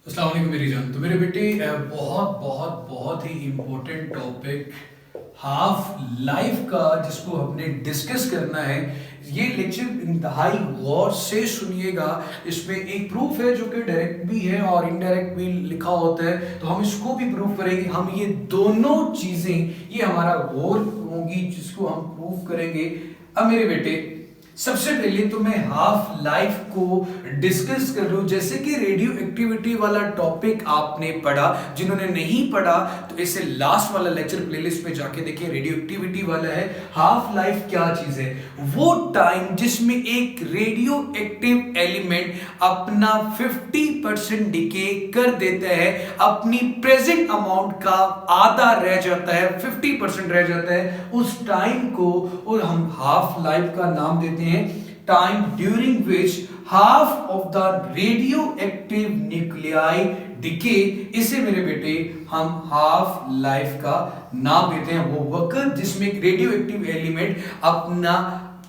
अस्सलाम वालेकुम मेरी जान। तो मेरे बेटे बहुत बहुत बहुत ही इम्पोर्टेंट टॉपिक हाफ लाइफ का जिसको हमने डिस्कस करना है। ये लेक्चर इंतहाई गौर से सुनिएगा। इसमें एक प्रूफ है जो कि डायरेक्ट भी है और इनडायरेक्ट भी लिखा होता है, तो हम इसको भी प्रूफ करेंगे। हम ये दोनों चीजें ये हमारा गौर होगी जिसको हम प्रूफ करेंगे। अब मेरे बेटे सबसे पहले तो मैं हाफ लाइफ को डिस्कस कर लूं। जैसे कि रेडियो एक्टिविटी वाला टॉपिक आपने पढ़ा, जिन्होंने नहीं पढ़ा तो इसे लास्ट वाला लेक्चर प्लेलिस्ट में जाके देखिए। रेडियो एक्टिविटी वाला है हाफ लाइफ क्या चीज है। वो टाइम जिसमें एक रेडियो एक्टिव एलिमेंट अपना 50% डिके कर देता है, अपनी प्रेजेंट अमाउंट का आधा रह जाता है, 50% रह जाता है, उस टाइम को और हम हाफ लाइफ का नाम देते हैं time during which half of the radio active nuclei decay. इसे मेरे बेटे हम हाफ लाइफ का नाम देते हैं। वो वक्त जिसमें रेडियो एक्टिव एलिमेंट अपना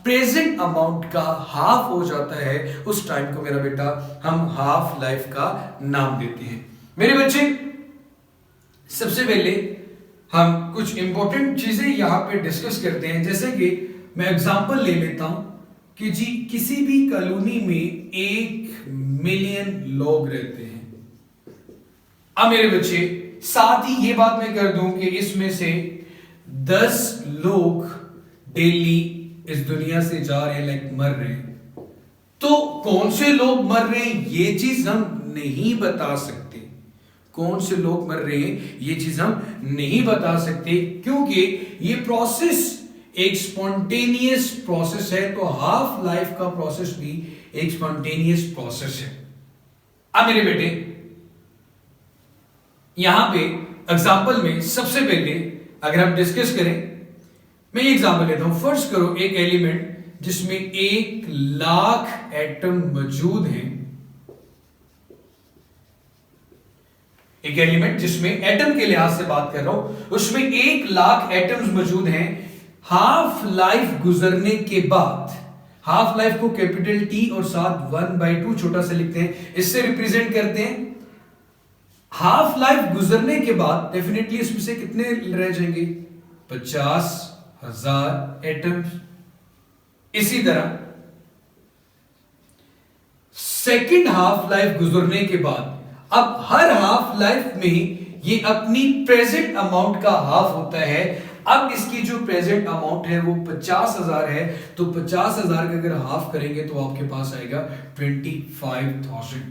प्रेजेंट अमाउंट का हाफ हो जाता है, उस टाइम को मेरा बेटा हम हाफ लाइफ का नाम देते हैं। मेरे बच्चे सबसे पहले हम कुछ इंपॉर्टेंट चीजें यहां पे डिस्कस करते हैं। जैसे कि मैं एग्जांपल ले लेता हूं कि जी किसी भी कॉलोनी में 1 मिलियन लोग रहते हैं। अब मेरे बच्चे साथ ही ये बात मैं कर दूं कि इसमें से 10 लोग डेली इस दुनिया से जा रहे हैं, लाइक मर रहे हैं। तो कौन से लोग मर रहे हैं ये चीज हम नहीं बता सकते। कौन से लोग मर रहे हैं ये चीज हम नहीं बता सकते, क्योंकि ये प्रोसेस एक स्पॉन्टेनियस प्रोसेस है। तो हाफ लाइफ का प्रोसेस भी एक स्पॉन्टेनियस प्रोसेस है। अब मेरे बेटे यहां पे एग्जांपल में सबसे पहले अगर हम डिस्कस करें, मैं ये एग्जांपल लेता हूं। फर्स्ट करो एक एलिमेंट जिसमें 1 लाख एटम मौजूद हैं। एक एलिमेंट जिसमें एटम के लिहाज से बात कर रहा हूं, उसमें 1 लाख एटम्स मौजूद हैं। हाफ लाइफ गुजरने के बाद, हाफ लाइफ को कैपिटल टी और साथ 1/2 छोटा सा लिखते हैं, इससे रिप्रेजेंट करते हैं। हाफ लाइफ गुजरने के बाद डेफिनेटली इसमें से कितने रह जाएंगे? 50,000 एटम्स। इसी तरह सेकेंड हाफ लाइफ गुजरने के बाद अब हर हाफ लाइफ में ये अपनी प्रेजेंट अमाउंट का हाफ होता है। अब इसकी जो प्रेजेंट अमाउंट है वो 50,000 है, तो 50,000 का अगर हाफ करेंगे तो आपके पास आएगा 25,000।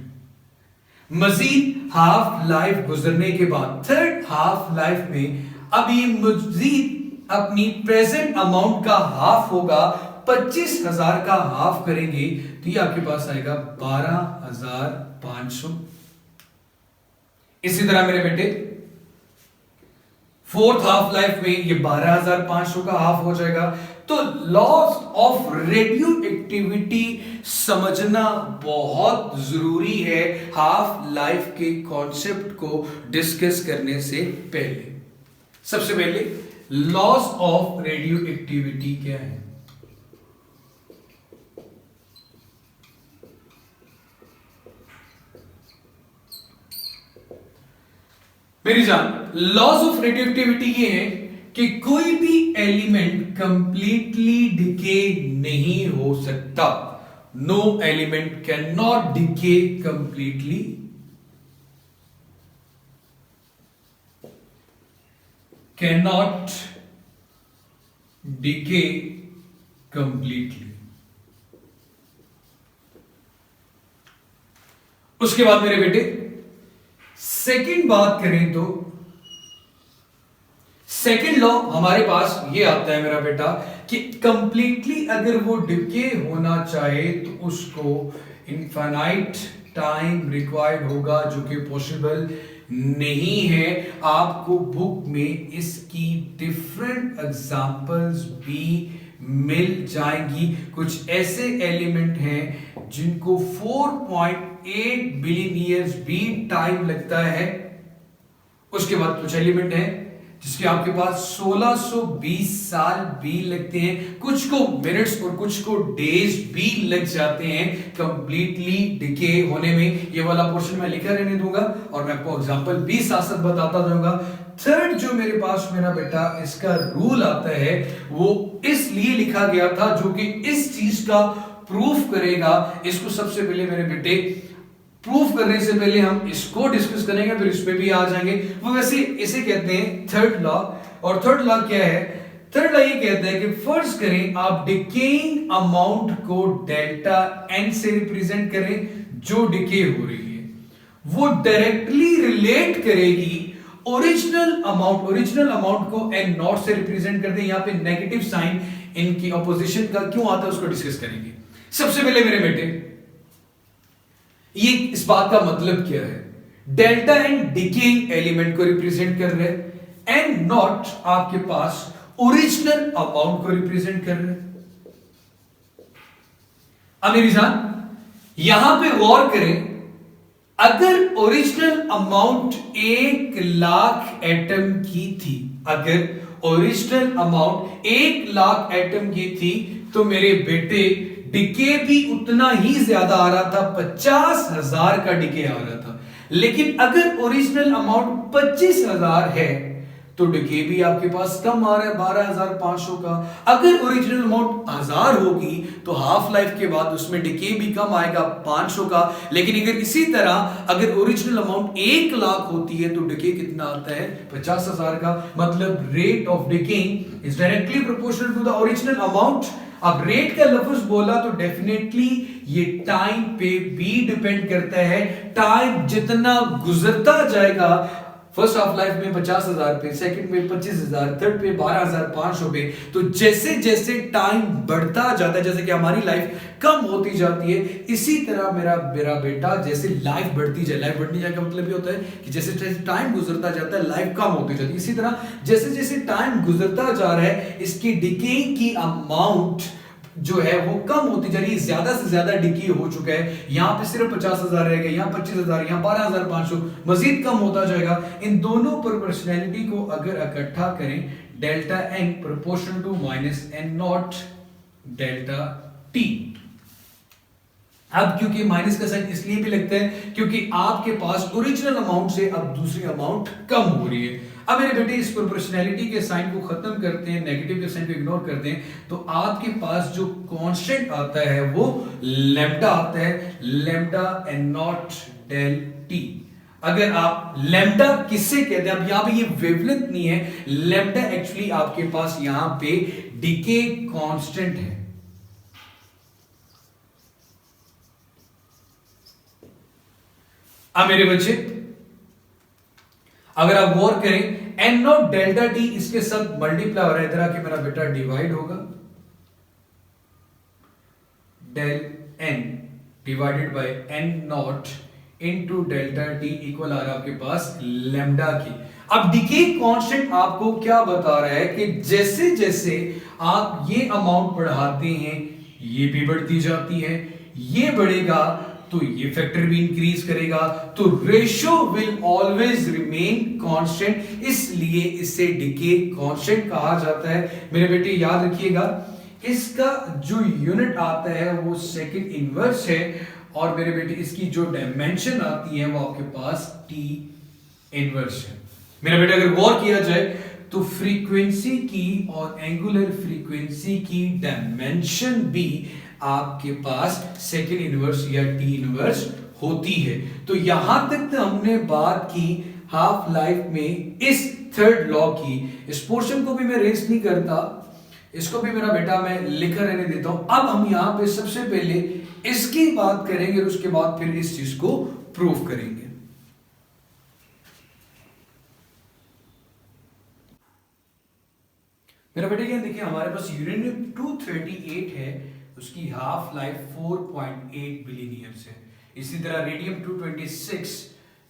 मजीद हाफ लाइफ गुजरने के बाद थर्ड हाफ लाइफ में अब ये मजीद अपनी प्रेजेंट अमाउंट का हाफ होगा। 25,000 का हाफ करेंगे तो ये आपके पास आएगा 12,500। इसी तरह मेरे बेटे फोर्थ हाफ लाइफ में ये 12,500 का हाफ हो जाएगा। तो लॉस ऑफ रेडियो एक्टिविटी समझना बहुत जरूरी है हाफ लाइफ के कॉन्सेप्ट को डिस्कस करने से पहले। सबसे पहले लॉस ऑफ रेडियो एक्टिविटी क्या है? मेरी जान, लॉस ऑफ रेडियोएक्टिविटी ये है कि कोई भी एलिमेंट कंप्लीटली डिके नहीं हो सकता। No element can not decay completely. Can not decay completely. उसके बाद मेरे बेटे सेकंड बात करें तो सेकंड लॉ हमारे पास ये आता है मेरा बेटा कि कंप्लीटली अगर वो डिके होना चाहे तो उसको इनफाइनाइट टाइम रिक्वायर्ड होगा, जो कि पॉसिबल नहीं है। आपको बुक में इसकी डिफरेंट एग्जांपल्स भी मिल जाएंगी। कुछ ऐसे एलिमेंट हैं जिनको 4.8 बिलियन ईयर्स भी टाइम लगता है। उसके बाद कुछ एलिमेंट हैं जिसके आपके पास 1620 साल भी लगते हैं, कुछ को मिनट्स और कुछ को डेज भी लग जाते हैं कंप्लीटली डिके होने में। ये वाला पोर्शन मैं लिखा रहने दूंगा और मैं आपको एग्जांपल भी साथ साथ बताता जाऊंगा। थर्ड जो मेरे पास मेरा बेटा इसका रूल आता है वो इसलिए लिखा गया था जो कि इस चीज का प्रूफ करेगा। इसको सबसे पहले मेरे बेटे प्रूफ करने से पहले हम इसको डिस्कस करेंगे, फिर इस पे भी आ जाएंगे। वो वैसे इसे कहते हैं थर्ड लॉ। और थर्ड लॉ क्या है? थर्ड लॉ ये कहता है कि फर्ज करें आप डिकेइंग अमाउंट को डेल्टा एन से रिप्रेजेंट करें जो डिके हो रही है, वो डायरेक्टली रिलेट करेगी ओरिजिनल अमाउंट को एन नॉट से रिप्रेजेंट कर दें। यहां पे नेगेटिव साइन इनकी ऑपोजिशन का क्यों आता है उसको डिस्कस करेंगे। सबसे पहले मेरे बेटे ये इस बात का मतलब क्या है? डेल्टा एन डिकेइंग एलिमेंट को रिप्रेजेंट कर रहे हैं, एन नॉट आपके पास ओरिजिनल अमाउंट को रिप्रेजेंट कर रहे हैं। अमीर जान यहां पे गौर करें, अगर ओरिजिनल अमाउंट 1,00,000 एटम की थी, अगर ओरिजिनल अमाउंट 1,00,000 एटम की थी तो मेरे बेटे डिके भी उतना ही ज्यादा आ रहा था, 50,000 का डिके आ रहा था। लेकिन अगर ओरिजिनल अमाउंट 25,000 है तो डिके भी आपके पास कम आ रहा है, 12,500 का। अगर ओरिजिनल अमाउंट 1000 होगी तो हाफ लाइफ के बाद उसमें डिके भी कम आएगा, 500 का। लेकिन अगर इसी तरह अगर ओरिजिनल अमाउंट 1,00,000 होती है तो डिके कितना आता है? 50,000 का। मतलब rate of decaying is directly proportional to the original amount. अब रेट का लफ्ज बोला तो डेफिनेटली ये टाइम पे भी डिपेंड करता है। टाइम जितना गुजरता जाएगा, फर्स्ट हाफ लाइफ में 50,000 पे, सेकंड में 25,000, थर्ड पे 12,500 पे, तो जैसे जैसे टाइम बढ़ता जाता है, जैसे कि हमारी लाइफ कम होती जाती है, इसी तरह मेरा बेटा जैसे लाइफ बढ़ती जाए, लाइफ बढ़ने जाए का मतलब ये होता है कि जैसे जैसे टाइम गुजरता जाता है लाइफ कम होती जाती है। इसी तरह जैसे जैसे टाइम गुजरता जा रहा है इसकी डिकेइंग की अमाउंट जो है वो कम होती जा रही है, ज्यादा से ज्यादा डिके हो चुका है। यहां पे सिर्फ 50,000 रहेगा, यहां 25,000, यहां 12,500, मजीद कम होता जाएगा। इन दोनों प्रोपोर्शनैलिटी को अगर इकट्ठा करें, delta N proportional to minus N naught delta T. अब क्योंकि माइनस का साइन इसलिए भी लगता है क्योंकि आपके पास ओरिजिनल अमाउंट से अब दूसरी अमाउंट कम हो रही है। अब मेरे बेटे इस प्रोपोर्शनैलिटी के साइन को खत्म करते हैं, नेगेटिव के साइन को इग्नोर करते हैं, तो आपके पास जो कांस्टेंट आता है वो लैम्डा आता है, lambda N naught del T. अगर आप लैम्डा किससे कहते हैं, अब यहां पे ये वेवलेंथ नहीं है, लैम्डा एक्चुअली आपके पास यहां पे डिके कांस्टेंट है। अब मेरे बच्चे अगर आप गौर करें, एन नॉट डेल्टा टी इसके साथ मल्टीप्लाई हो रहा है, इधर आके मेरा बेटा डिवाइड होगा, del N divided by N not into delta T equal आ रहा है आपके पास लैम्डा की। अब डिके कांस्टेंट आपको क्या बता रहा है कि जैसे जैसे आप ये अमाउंट बढ़ाते हैं ये भी बढ़ती जाती है, ये बढ़ेगा तो ये फैक्टर भी इंक्रीज करेगा, तो ratio will always remain constant, इसलिए इसे डिके कांस्टेंट कहा जाता है। मेरे बेटे याद रखिएगा इसका जो यूनिट आता है वो सेकंड इनवर्स है, और मेरे बेटे इसकी जो डायमेंशन आती है वो आपके पास टी इनवर्स है। मेरा बेटा अगर गौर किया जाए तो फ्रीक्वेंसी की और एंगुलर फ्रीक्वेंसी की डायमेंशन भी आपके पास सेकेंड इनवर्स या टी इनवर्स होती है। तो यहां तक हमने बात की हाफ लाइफ में इस थर्ड लॉ की। इस पोर्शन को भी मैं रेस्ट नहीं करता, इसको भी मेरा बेटा मैं लिखा रहने देता हूं। अब हम यहां पे सबसे पहले इसकी बात करेंगे और उसके बाद फिर इस चीज को प्रूफ करेंगे। मेरा बेटा क्या देखिए, हमारे पास यूरेनियम 238 है, उसकी हाफ लाइफ 4.8 बिलियन ईयर्स है। इसी तरह रेडियम 226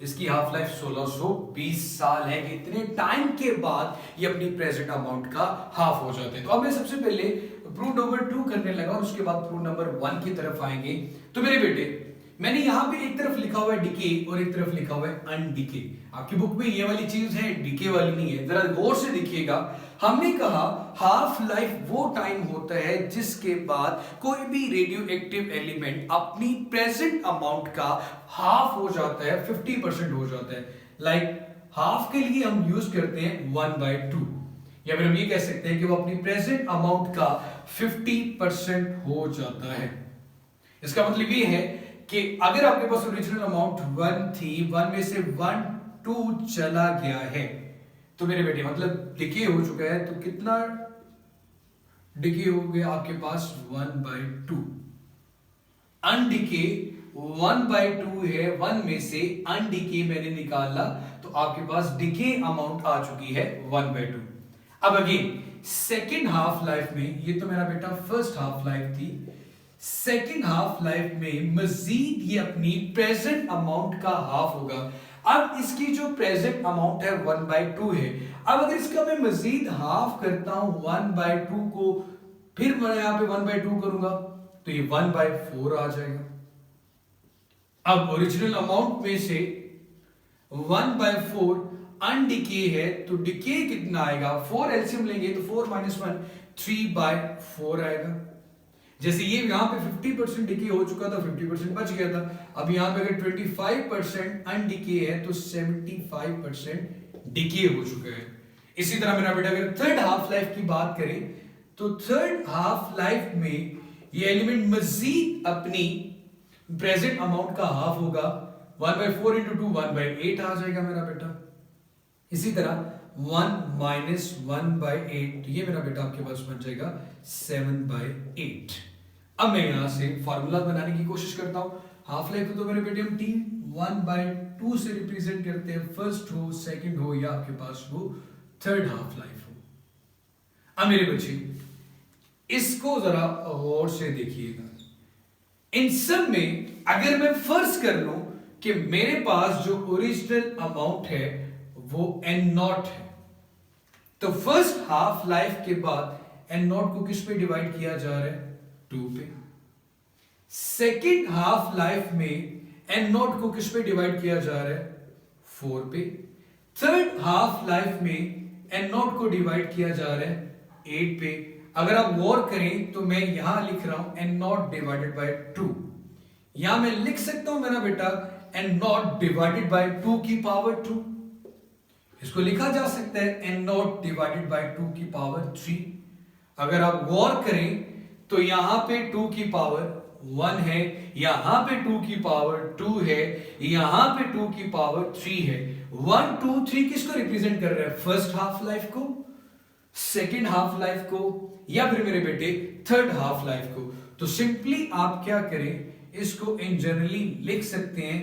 इसकी हाफ लाइफ 1620 साल है। इतने टाइम के बाद ये अपनी प्रेजेंट अमाउंट का हाफ हो जाते हैं। तो अब मैं सबसे पहले प्रूफ नंबर 2 करने लगा और उसके बाद प्रूफ नंबर 1 की तरफ आएंगे। तो मेरे बेटे मैंने यहां पे एक तरफ लिखा हुआ है डिके और एक तरफ लिखा हुआ है अनडिके। आपकी बुक में ये वाली चीज है, डिके वाली नहीं है, जरा गौर से देखिएगा। हमने कहा हाफ लाइफ वो टाइम होता है जिसके बाद कोई भी रेडियो एक्टिव एलिमेंट अपनी प्रेजेंट अमाउंट का हाफ हो जाता है, 50% हो जाता है। लाइक हाफ के लिए हम यूज करते हैं 1/2, या फिर हम ये कह सकते हैं कि वो अपनी प्रेजेंट अमाउंट का 50% हो जाता है। इसका मतलब ये है कि अगर आपके पास ओरिजिनल अमाउंट 1 थी, 1 में से 1 2 चला गया है, तो मेरे बेटे मतलब डिके हो चुका है, तो कितना डिके हो गया आपके पास 1/2। अनडिके 1/2 है, 1 में से अनडिके मैंने निकाला तो आपके पास डिके अमाउंट आ चुकी है 1/2। अब अगेन सेकेंड हाफ लाइफ में, ये तो मेरा बेटा फर्स्ट हाफ लाइफ थी, सेकेंड हाफ लाइफ में मजीद ये अपनी प्रेजेंट अमाउंट का हाफ होगा। अब इसकी जो प्रेजेंट अमाउंट है 1/2 है, अब अगर इसका मैं मजीद हाफ करता हूं 1/2 को, फिर मैं यहां पे 1/2 करूंगा तो ये 1/4 आ जाएगा। अब ओरिजिनल अमाउंट में से 1/4 अनडिके है, तो डिके कितना आएगा, 4 एलसीएम लेंगे तो 4 - 1 3/4 आएगा। जैसे ये यहां पे 50% डिके हो चुका था, 50% बच गया था। अब यहां पे अगर 25% अनडिके है तो 75% डिके हो चुका है। इसी तरह मेरा बेटा अगर थर्ड हाफ लाइफ की बात करें तो थर्ड हाफ लाइफ में ये एलिमेंट मजीद अपनी प्रेजेंट अमाउंट का हाफ होगा, 1/4 × 2 1/8 आ जाएगा मेरा बेटा। इसी तरह 1 - 1/8, ये मेरा बेटा आपके पास बन जाएगा 7/8। अब मैं यहां से फार्मूला बनाने की कोशिश करता हूं। हाफ लाइफ को तो मेरे बेटे हम 1/2 से रिप्रेजेंट करते हैं, फर्स्ट हो, सेकंड हो, या आपके पास वो थर्ड हाफ लाइफ हो। अब मेरे बच्चे इसको जरा गौर से देखिएगा। इन सब में अगर मैं फर्ज कर लूं कि मेरे पास जो ओरिजिनल अमाउंट है वो n0 है, तो फर्स्ट हाफ लाइफ के बाद n0 को किस पे डिवाइड किया जा रहा है, 2 पे। सेकेंड हाफ लाइफ में n0 को किस पे डिवाइड किया जा रहा है, 4 पे। थर्ड हाफ लाइफ में n0 को डिवाइड किया जा रहा है 8 पे। अगर आप गौर करें तो मैं यहां लिख रहा हूं n0 डिवाइडेड बाय 2। यहां मैं लिख सकता हूं मेरा बेटा n0 डिवाइडेड बाय 2 की पावर 2। इसको लिखा जा सकता है n0 डिवाइडेड बाय 2 की पावर 3। अगर आप गौर करें तो यहां पे 2 की पावर 1 है, यहां पे 2 की पावर 2 है, यहां पे 2 की पावर 3 है। 1 2 3 किसको रिप्रेजेंट कर रहा है, फर्स्ट हाफ लाइफ को, सेकेंड हाफ लाइफ को, या फिर मेरे बेटे थर्ड हाफ लाइफ को। तो सिंपली आप क्या करें, इसको इन जनरली लिख सकते हैं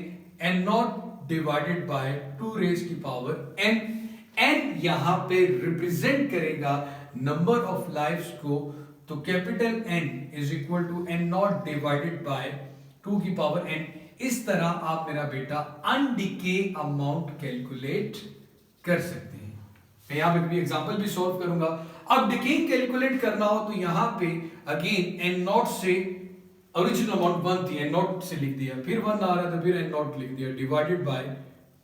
n0 डिवाइडेड बाय 2 रेज की पावर n। n यहां पे रिप्रेजेंट करेगा नंबर ऑफ लाइफ्स को, तो capital N is equal to n0 divided by 2 की पावर n। इस तरह आप मेरा बेटा अनडिके अमाउंट कैलकुलेट कर सकते हैं। मैं यहां पे भी एग्जांपल भी सॉल्व करूंगा। अब डिकेइंग कैलकुलेट करना हो तो यहां पे अगेन n0 से ओरिजिनल अमाउंट 1 थी, n0 से लिख दिया, फिर 1 आ रहा था, फिर n0 लिख दिया, डिवाइडेड बाय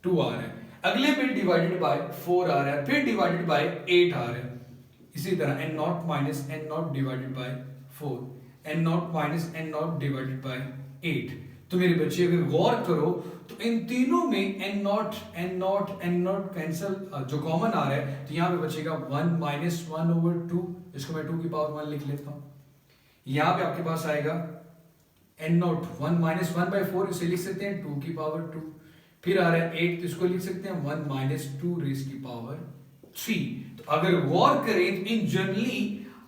2 आ रहा है, अगले पे डिवाइडेड बाय 4 आ रहा है, फिर डिवाइडेड बाय 8 आ रहा है। इसी तरह n0 minus n0 divided bye 4, n0 minus n0 divided by 8। तो मेरे बच्चे अगर गौर करो तो इन तीनों में n0 n0 n0 कैंसिल, जो कॉमन आ रहा है, तो यहां पे बचेगा 1 माइनस 1/2। इसको मैं 2 की पावर 1 लिख लेता हूं। यहां पे आपके पास आएगा n0 1 माइनस 1/4, इसे लिख सकते हैं 2 की पावर 2। फिर आ रहा है 8, तो इसको लिख सकते हैं 1 माइनस 2 रेज की पावर 3। तो अगर गौर करें तो इन जनरली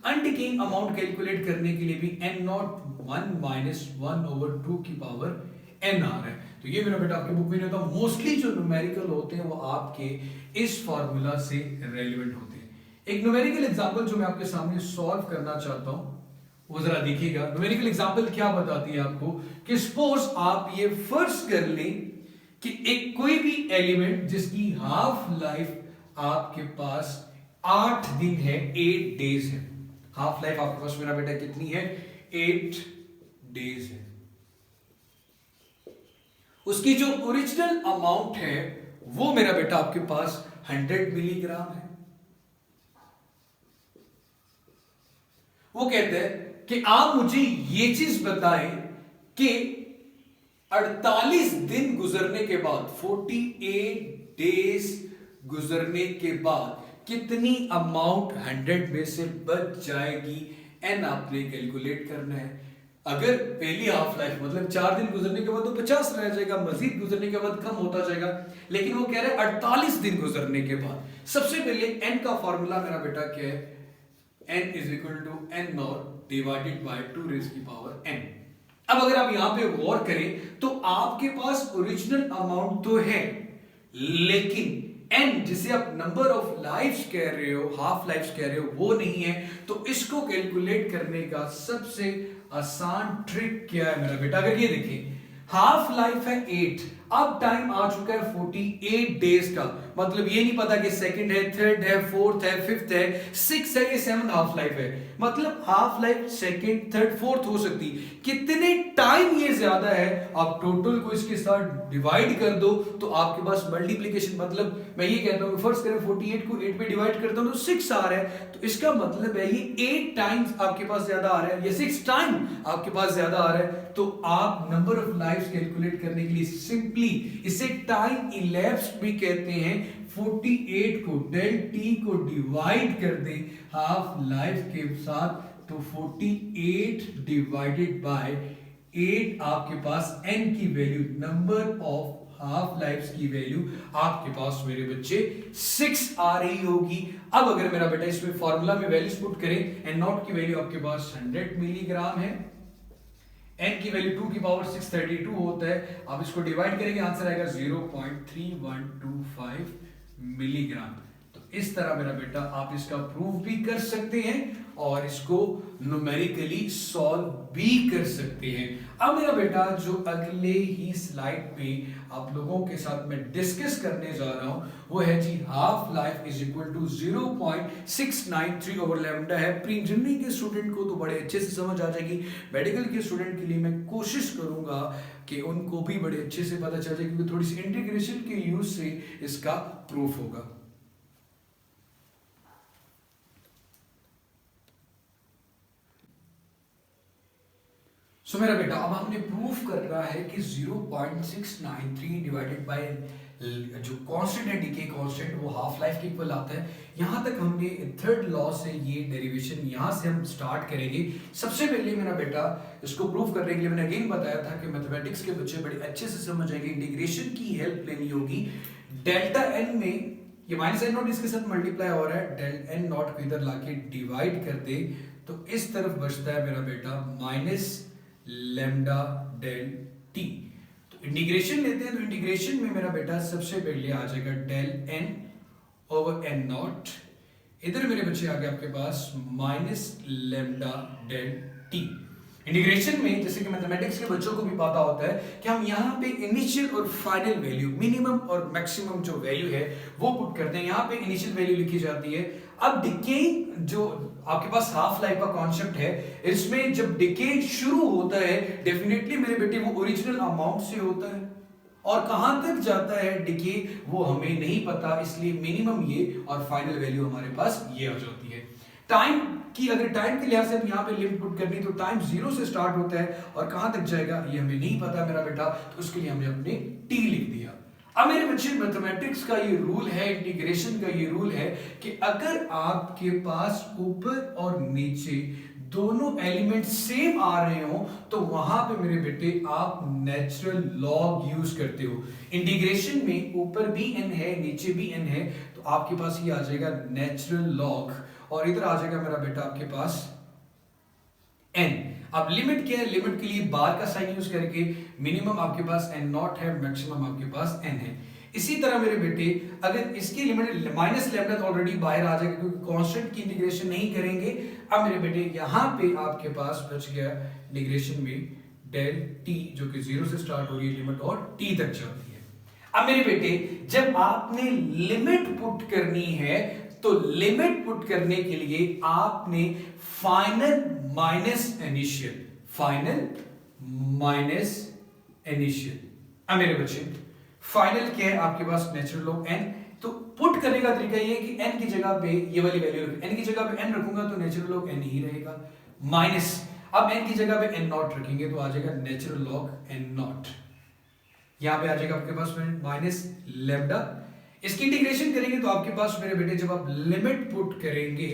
अनडिकेइंग अमाउंट कैलकुलेट करने के लिए भी n0 1 माइनस 1/2 की पावर n आ रहा है। तो ये मेरा बेटा आपके बुक में नहीं होता। मोस्टली जो न्यूमेरिकल होते हैं वो आपके इस फार्मूला से रेलेवेंट होते हैं। एक न्यूमेरिकल एग्जांपल जो मैं आपके सामने सॉल्व करना चाहता हूं वो जरा देखिएगा। न्यूमेरिकल एग्जांपल क्या बताती है आपको कि सपोज आप ये फर्ज कर लें कि एक कोई भी एलिमेंट जिसकी हाफ लाइफ आपके पास 8 दिन है, 8 डेज है। हाफ लाइफ आपके पास मेरा बेटा कितनी है, 8 डेज है। उसकी जो ओरिजिनल अमाउंट है वो मेरा बेटा आपके पास 100 मिलीग्राम है। वो कहते हैं कि आप मुझे ये चीज बताएं कि 48 दिन गुजरने के बाद, 48 डेज गुजरने के बाद कितनी अमाउंट 100 में से बच जाएगी, एन आपने कैलकुलेट करना है। अगर पहली हाफ लाइफ मतलब 4 दिन गुजरने के बाद तो 50 रह जाएगा, मजीद गुजरने के बाद कम होता जाएगा, लेकिन वो कह रहे हैं 48 दिन गुजरने के बाद। सबसे पहले एन का फॉर्मूला मेरा बेटा क्या है, n is equal to n naught divided by 2 raise की पावर n। अब अगर आप यहां पे गौर करें तो आपके पास ओरिजिनल अमाउंट तो है, लेकिन n जिसे आप नंबर ऑफ लाइफ्स कह रहे हो, हाफ लाइफ्स कह रहे हो, वो नहीं है। तो इसको कैलकुलेट करने का सबसे आसान ट्रिक क्या है मेरा बेटा, अगर ये देखिए हाफ लाइफ है 8, अब टाइम आ चुका है 48 डेज का, मतलब ये नहीं पता कि सेकंड है, थर्ड है, फोर्थ है, फिफ्थ है, सिक्स है, ये सेवंथ हाफ लाइफ है, मतलब half life second, third, fourth हो सकती। कितने टाइम ये ज्यादा है, आप टोटल को इसके साथ डिवाइड कर दो तो आपके पास मल्टीप्लीकेशन, मतलब मैं ये कहता हूं फर्स्ट करें 48 को 8 पे डिवाइड करता हूं तो 6 आ रहा है, तो इसका मतलब है ये 8 टाइम्स आपके पास ज्यादा आ रहा है, ये 6 टाइम आपके पास ज्यादा आ रहा है। तो आप नंबर ऑफ लाइफ्स कैलकुलेट करने के लिए सिंपली इसे टाइम इलेप्स्ड भी कहते हैं, 48 को डेल टी को डिवाइड कर दे हाफ लाइफ के साथ, तो 48 डिवाइडेड बाय 8 आपके पास n की value, number of half lifes की वैल्यू आपके पास मेरे बच्चे 6 आ रही होगी। अब अगर मेरा बेटा इसमें फॉर्मूला में वैल्यूज पुट करें, एन नॉट की वैल्यू आपके पास 100 मिलीग्राम है, n की वैल्यू 2 की पावर 632 होता है, आप इसको डिवाइड करेंगे आंसर आएगा 0.3125 मिलीग्राम। तो इस तरह मेरा बेटा आप इसका प्रूफ भी कर सकते हैं और इसको न्यूमेरिकली सॉल्व भी कर सकते हैं। अब मेरा बेटा जो अगले ही स्लाइड पे आप लोगों के साथ मैं डिस्कस करने जा रहा हूं वो है जी half life is equal to 0.693 over lambda है। प्री इंजीनियरिंग के स्टूडेंट को तो बड़े अच्छे से समझ आ जाएगी, मेडिकल के स्टूडेंट के लिए मैं कोशिश करूंगा कि उनको भी बड़े अच्छे से पता चल जाए, क्योंकि थोड़ी सी इंटीग्रेशन के यूज से इसका प्रूफ होगा। सो मेरा बेटा अब हमने प्रूफ कर रहा है कि 0.693 डिवाइडेड बाय जो कांस्टेंट है, डीके कांस्टेंट, वो हाफ लाइफ के इक्वल आता है। यहां तक हमने थर्ड लॉ से ये डेरिवेशन यहां से हम स्टार्ट करेंगे। सबसे पहले मेरा बेटा इसको प्रूफ करने के लिए मैंने अगेन बताया था कि मैथमेटिक्स के बच्चे बड़े अच्छे से समझ जाएंगे, इंटीग्रेशन की हेल्प लेनी होगी। डेल्टा एन में ये माइनस एन नॉट इसके साथ मल्टीप्लाई हो रहा है, डेल एन नॉट को इधर लाके डिवाइड कर दे तो इस तरफ बचता है मेरा बेटा माइनस लैम्डा डेल टी। तो इंटीग्रेशन लेते हैं, तो इंटीग्रेशन में मेरा बेटा सबसे पहले आ जाएगा del N over N not, इधर मेरे बच्चे आ गए आपके पास minus lambda del T. Integration में जैसे कि मैथमेटिक्स के बच्चों को भी पता होता है कि हम यहाँ पे इनिशियल और फाइनल वैल्यू, मिनिमम और मैक्सिमम जो वैल्यू है वो पुट करते हैं। यहाँ पे इनिशियल वैल्यू लिखी जाती है। अब डिकेइंग जो आपके पास हाफ लाइफ का कॉन्सेप्ट है, इसमें जब डिके शुरू होता है डेफिनेटली मेरे बेटे वो ओरिजिनल अमाउंट से होता है, और कहां तक जाता है डिके वो हमें नहीं पता, इसलिए मिनिमम ये और फाइनल वैल्यू हमारे पास ये आ जाती है। टाइम की अगर टाइम के लिहाज से यहाँ पे लिमिट पुट करनी तो टाइम 0 से स्टार्ट होता है और कहां तक जाएगा ये हमें नहीं पता मेरा बेटा, तो उसके लिए हमने अपने टी लिख दिया। अब मेरे बच्चे मैथमेटिक्स का ये रूल है, इंटीग्रेशन का ये रूल है कि अगर आपके पास ऊपर और नीचे दोनों एलिमेंट सेम आ रहे हो तो वहां पे मेरे बेटे आप नेचुरल लॉग यूज करते हो। इंटीग्रेशन में ऊपर भी n है नीचे भी n है, तो आपके पास ये आ जाएगा नेचुरल लॉग, और इधर आ जाएगा मेरा बेटा आपके पास n। अब लिमिट क्या है, लिमिट के लिए बार का साइन यूज करके मिनिमम आपके पास n नॉट है, मैक्सिमम आपके पास n है। इसी तरह मेरे बेटे अगर इसकी लिमिट माइनस लैम्डा तो ऑलरेडी बाहर आ जाएगा क्योंकि कांस्टेंट की इंटीग्रेशन नहीं करेंगे। अब मेरे बेटे यहां पे आपके पास बच गया इंटीग्रेशन में डेल टी जो कि 0 से स्टार्ट हो रही है लिमिट और t तक जाती है। अब मेरे बेटे जब आपने लिमिट पुट करनी है तो लिमिट पुट करने के लिए आपने final minus initial, final minus initial, अब मेरे बच्चे फाइनल क्या है आपके पास नेचुरल लॉग n, तो पुट करने का तरीका ये है कि n की जगह पे ये वाली वैल्यू n की जगह पे n रखूंगा तो नेचुरल लॉग n ही रहेगा, माइनस अब n की जगह पे n नॉट रखेंगे तो आ जाएगा नेचुरल लॉग n नॉट, यहां पे आ जाएगा आपके पास माइनस लेम्डा। इसकी इंटीग्रेशन करेंगे तो आपके पास मेरे बेटे जब आप लिमिट पुट करेंगे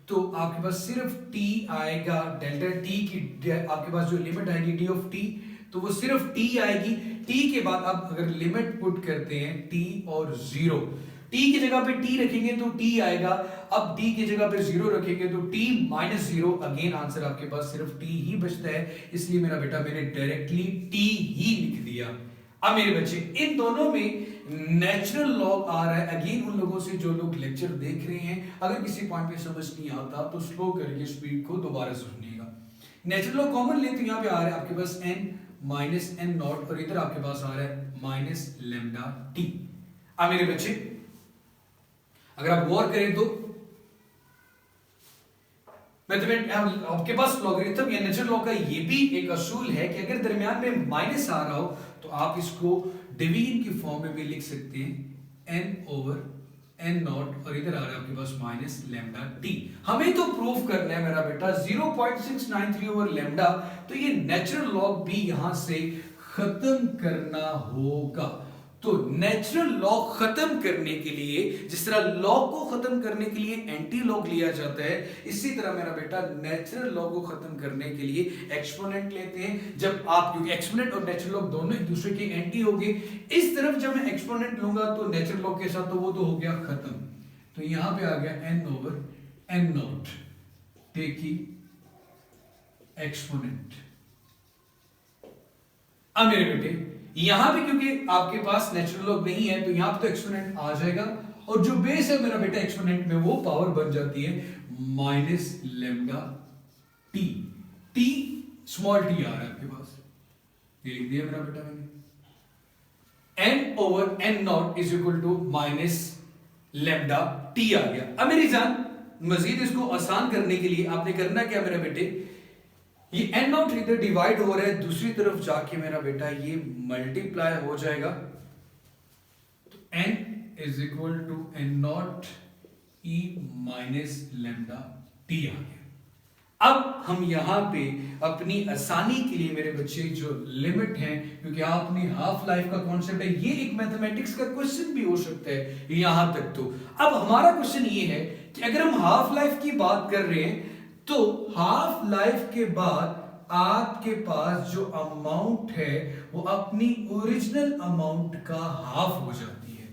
तो आपके पास सिर्फ t आएगा, डेल्टा t की आपके पास जो लिमिट आएगी d ऑफ t, तो वो सिर्फ t आएगी। t के बाद आप अगर लिमिट पुट करते हैं t और 0, t की जगह पे t रखेंगे तो t आएगा, अब t की जगह पे 0 रखेंगे तो t माइनस 0, अगेन आंसर आपके पास सिर्फ t ही बचता है, इसलिए मेरा बेटा मैंने डायरेक्टली t ही लिख दिया। अब मेरे बच्चे इन दोनों में नेचुरल लॉग आ रहा है, अगेन उन लोगों से जो लोग लेक्चर देख रहे हैं, अगर किसी पॉइंट पे समझ नहीं आता तो स्लो करके स्पीड को दोबारा सुनिएगा। नेचुरल लॉग कॉमन ले तो यहाँ पे आ रहा है आपके पास n माइनस n नॉट और इधर आपके पास आ रहा है माइनस लेम्डा t। अब मेरे बच्चे अगर आप गौर करें तो आपके पास लॉगरिथम या नेचुरल लॉग का ये भी एक असूल है कि अगर दरमियान में माइनस आ रहा हो तो आप इसको डिवीजन की फॉर्म में भी लिख सकते हैं n ओवर n नॉट और इधर आ रहा है आपके पास माइनस लेम्डा t। हमें तो प्रूफ करना है मेरा बेटा 0.693 ओवर लेम्डा, तो ये नेचुरल लॉग भी यहां से खत्म करना होगा। तो नेचुरल लॉग खत्म करने के लिए जिस तरह लॉग को खत्म करने के लिए एंटी लॉग लिया जाता है, इसी तरह मेरा बेटा नेचुरल लॉग को खत्म करने के लिए एक्सपोनेंट लेते हैं। जब आप, क्योंकि एक्सपोनेंट और नेचुरल लॉग दोनों एक दूसरे के एंटी होंगे, इस तरफ जब मैं एक्सपोनेंट लूंगा तो नेचुरल लॉग के साथ तो वो तो हो गया खत्म, तो यहां पे आ गया n over n not taking exponent. अब मेरे बेटे यहां पे क्योंकि आपके पास नेचुरल लॉग नहीं है तो यहां पे तो एक्सपोनेंट आ जाएगा और जो बेस है मेरा बेटा एक्सपोनेंट में वो पावर बन जाती है minus lambda T. T small T आ रहा है आपके पास, ये लिख दिया मेरा बेटा मैंने, n over n not is equal to minus lambda T आ गया। अब मेरी जान मजीद इसको आसान करने के लिए आपने करना क्या मेरा बेटे, ये n नॉट इधर डिवाइड हो रहा है, दूसरी तरफ जाके मेरा बेटा ये मल्टीप्लाई हो जाएगा, तो n is equal to n not e minus lambda T आ गया। अब हम यहां पे अपनी आसानी के लिए मेरे बच्चे जो लिमिट है, क्योंकि आपने हाफ लाइफ का कॉन्सेप्ट है, ये एक मैथमेटिक्स का क्वेश्चन भी हो सकता है यहां तक। तो अब हमारा क्वेश्चन ये है कि अगर हम हाफ लाइफ की बात कर रहे हैं तो हाफ लाइफ के बाद आपके पास जो अमाउंट है वो अपनी ओरिजिनल अमाउंट का हाफ हो जाती है।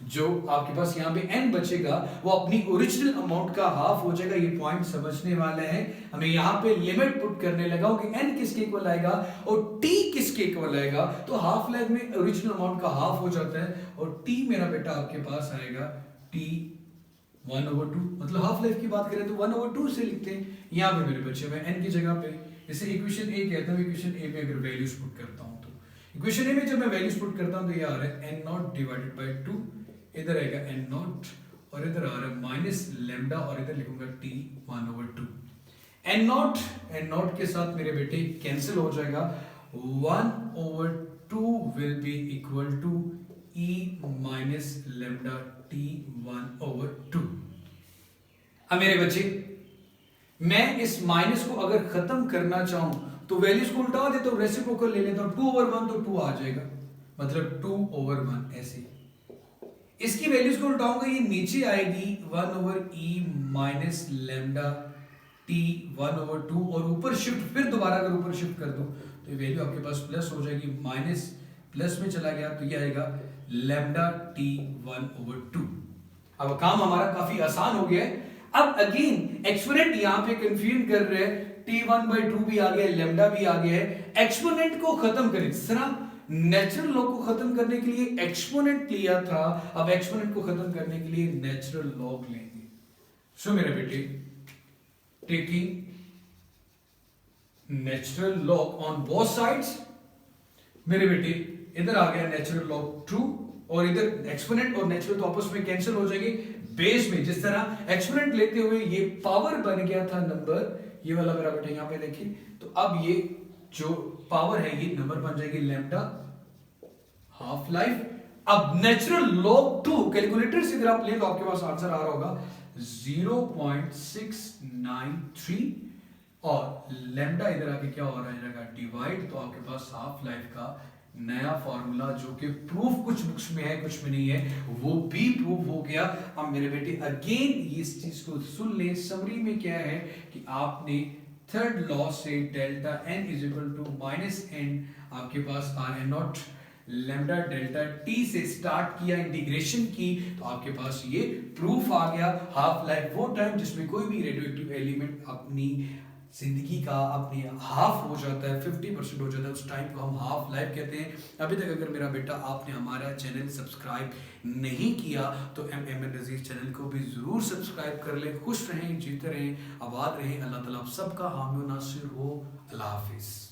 जो आपके पास यहां पे n बचेगा वो अपनी ओरिजिनल अमाउंट का हाफ हो जाएगा। ये पॉइंट समझने वाला है, हमें यहां पे लिमिट पुट करने लगा हूं कि n किसके इक्वल आएगा और t किसके इक्वल आएगा, तो हाफ लाइफ में ओरिजिनल अमाउंट का हाफ हो जाता है और t मेरा बेटा आपके पास आएगा t 1/2, मतलब हाफ लाइफ की बात करें तो 1/2 से लिखते हैं। यहां पे मेरे बच्चे मैं n की जगह पे जैसे इक्वेशन ए कहता हूं, इक्वेशन ए में अगर वैल्यूज पुट करता हूं तो इक्वेशन ए में जब मैं वैल्यूज पुट करता हूं तो ये आ रहा है n नॉट डिवाइडेड बाय 2, इधर आएगा n नॉट और इधर आ रहा है माइनस लेम्डा और इधर लिखूंगा t 1/2। n नॉट के साथ मेरे बेटे कैंसिल हो जाएगा, 1/2 will be equal to e minus lambda t 1/2। अब मेरे बच्चे मैं इस माइनस को अगर खत्म करना चाहूं तो वैल्यूज को उल्टा देता हूं, रेसिप्रोकल ले लेता हूं, 2/1 तो 2 आ जाएगा, मतलब 2/1 ऐसे। इसकी वैल्यूज को उल्टाऊंगा, ये नीचे आएगी 1/e माइनस लेम्डा t 1/2 और ऊपर शिफ्ट, फिर दोबारा अगर ऊपर शिफ्ट कर दूं तो ये वैल्यू आपके पास प्लस हो जाएगी, माइनस प्लस में चला गया तो ये आएगा लेम्डा t 1/2। अब काम हमारा काफी आसान हो गया है। अब अगेन एक्सपोनेंट यहां पे कंफ्यूज कर रहे हैं, t 1/2 भी आ गया, लेम्डा भी आ गया है। एक्सपोनेंट को खत्म करें, जिस तरह नेचुरल लॉग को खत्म करने के लिए एक्सपोनेंट लिया था, अब एक्सपोनेंट को खत्म करने के लिए नेचुरल लॉग लेंगे। सो मेरे बेटे taking natural log on both sides, मेरे बेटे इधर आ गया नेचुरल लॉग 2 और इधर एक्सपोनेंट और नेचुरल तो आपस में कैंसिल हो जाएंगे। बेस में जिस तरह एक्सपोनेंट लेते हुए ये पावर बन गया था नंबर, ये वाला मेरा बेटा यहां पे देखिए, तो अब ये जो पावर है ये नंबर बन जाएगी लेम्डा हाफ लाइफ। अब नेचुरल लॉग 2 कैलकुलेटर से अगर आप ले तो आपके पास आंसर आ रहा होगा 0.693 और लैम्डा इधर आके क्या हो रहा है डिवाइड, तो आपके पास हाफ लाइफ का नया फॉर्मूला जो कि प्रूफ कुछ बुक्स में है कुछ में नहीं है वो भी प्रूफ हो गया। अब मेरे बेटे अगेन इस चीज को सुन ले, समरी में क्या है कि आपने थर्ड लॉ से delta N is equal to minus N, आपके पास R N not lambda delta T से स्टार्ट किया, इंटीग्रेशन की, तो आपके पास ये प्रूफ आ गया। हाफ लाइफ वो टाइम जिसमें कोई भी रेडियोएक्टिव एलिमेंट अपनी जिंदगी का अपनी हाफ हो जाता है, 50% हो जाता है, उस टाइम को हम हाफ लाइफ कहते हैं। अभी तक अगर मेरा बेटा आपने हमारा चैनल सब्सक्राइब नहीं किया तो एम एन नज़ीर चैनल को भी ज़रूर सब्सक्राइब कर लें। खुश रहें, जीते रहें, आबाद रहें। अल्लाह ताला आप सबका हामी नासिर हो। अल्लाह हाफिज़।